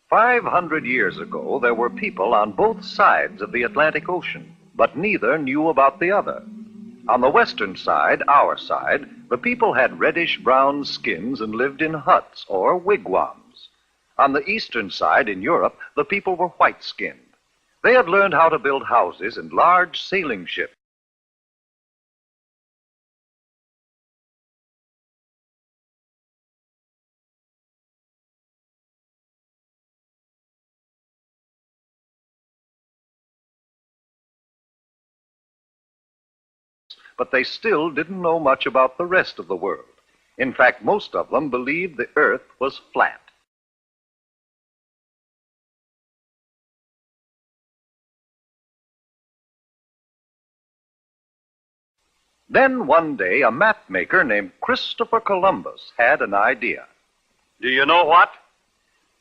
"500 years ago, there were people on both sides of the Atlantic Ocean, but neither knew about the other. On the western side, our side, the people had reddish-brown skins and lived in huts or wigwams. On the eastern side, in Europe, the people were white-skinned. They had learned how to build houses and large sailing ships. But they still didn't know much about the rest of the world. In fact, most of them believed the earth was flat. Then one day, a map maker named Christopher Columbus had an idea. Do you know what?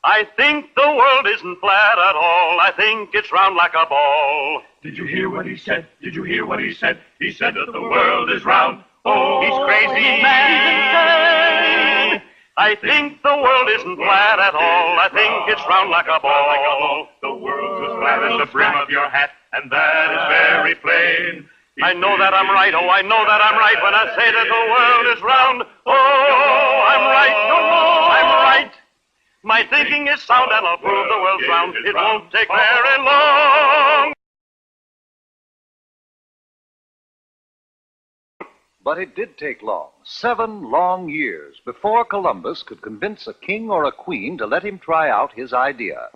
I think the world isn't flat at all. I think it's round like a ball. Did you hear what he said? Did you hear what he said? He said that the world is round. Oh, He's crazy, man. I think the world isn't flat at all. I think it's round like a ball. The world's as flat as the brim of your hat, and that is very plain. I know that I'm right. Oh, I know that I'm right when I say that the world is round. Oh, I'm right. I'm right. My thinking is sound, and I'll prove the world's round. It won't take very long. But it did take long, 7 long years, before Columbus could convince a king or a queen to let him try out his idea.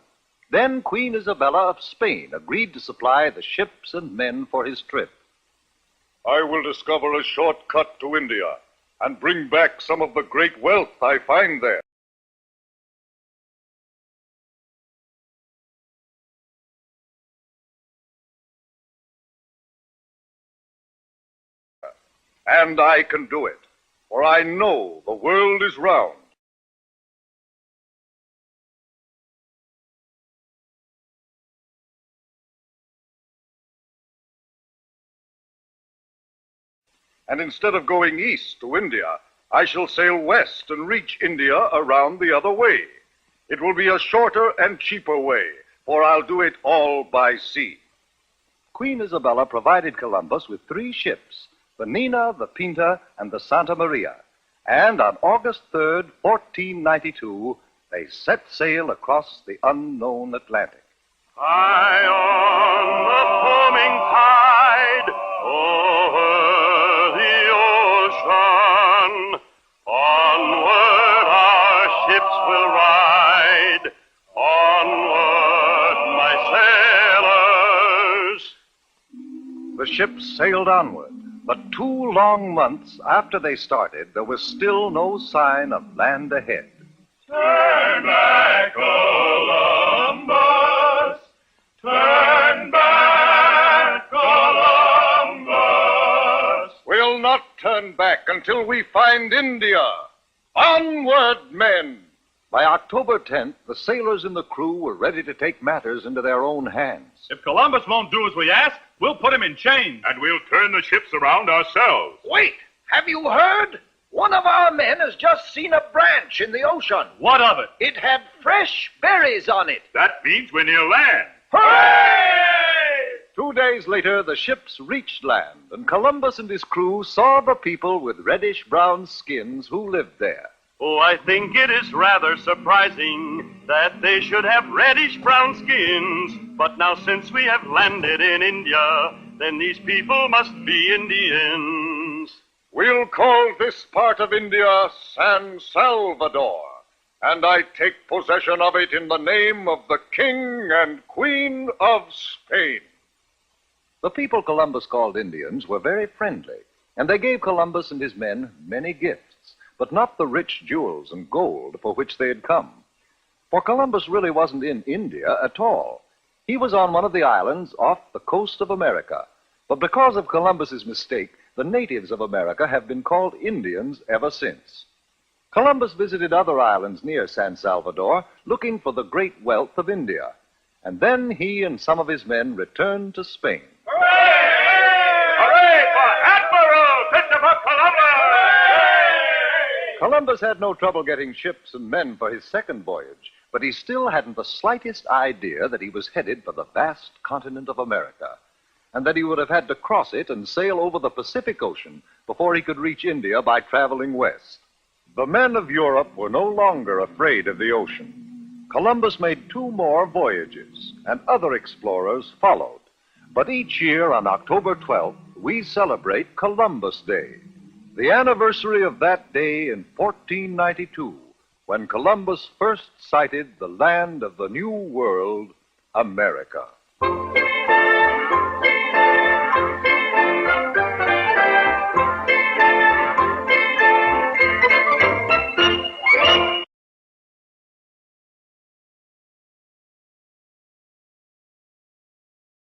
Then Queen Isabella of Spain agreed to supply the ships and men for his trip. "I will discover a shortcut to India and bring back some of the great wealth I find there. And I can do it, for I know the world is round." And instead of going east to India, I shall sail west and reach India around the other way. It will be a shorter and cheaper way, for I'll do it all by sea. Queen Isabella provided Columbus with 3 ships, the Nina, the Pinta, and the Santa Maria. And on August 3rd, 1492, they set sail across the unknown Atlantic. High on the foaming tide, over the ocean, onward our ships will ride, onward, my sailors. The ships sailed onward, but 2 long months after they started, there was still no sign of land ahead. Turn back, Columbus! Turn back, Columbus! We'll not turn back until we find India. Onward, men! By October 10th, the sailors and the crew were ready to take matters into their own hands. If Columbus won't do as we ask, we'll put him in chains. And we'll turn the ships around ourselves. Wait! Have you heard? One of our men has just seen a branch in the ocean. What of it? It had fresh berries on it. That means we're near land. Hooray! 2 days later, the ships reached land, and Columbus and his crew saw the people with reddish-brown skins who lived there. Oh, I think it is rather surprising that they should have reddish-brown skins. But now since we have landed in India, then these people must be Indians. We'll call this part of India San Salvador, and I take possession of it in the name of the King and Queen of Spain. The people Columbus called Indians were very friendly, and they gave Columbus and his men many gifts, but not the rich jewels and gold for which they had come. For Columbus really wasn't in India at all. He was on one of the islands off the coast of America. But because of Columbus's mistake, the natives of America have been called Indians ever since. Columbus visited other islands near San Salvador, looking for the great wealth of India. And then he and some of his men returned to Spain. Hooray for Admiral Christopher Columbus! Columbus had no trouble getting ships and men for his second voyage, but he still hadn't the slightest idea that he was headed for the vast continent of America, and that he would have had to cross it and sail over the Pacific Ocean before he could reach India by traveling west. The men of Europe were no longer afraid of the ocean. Columbus made 2 more voyages, and other explorers followed. But each year on October 12th, we celebrate Columbus Day, the anniversary of that day in 1492, when Columbus first sighted the land of the New World, America.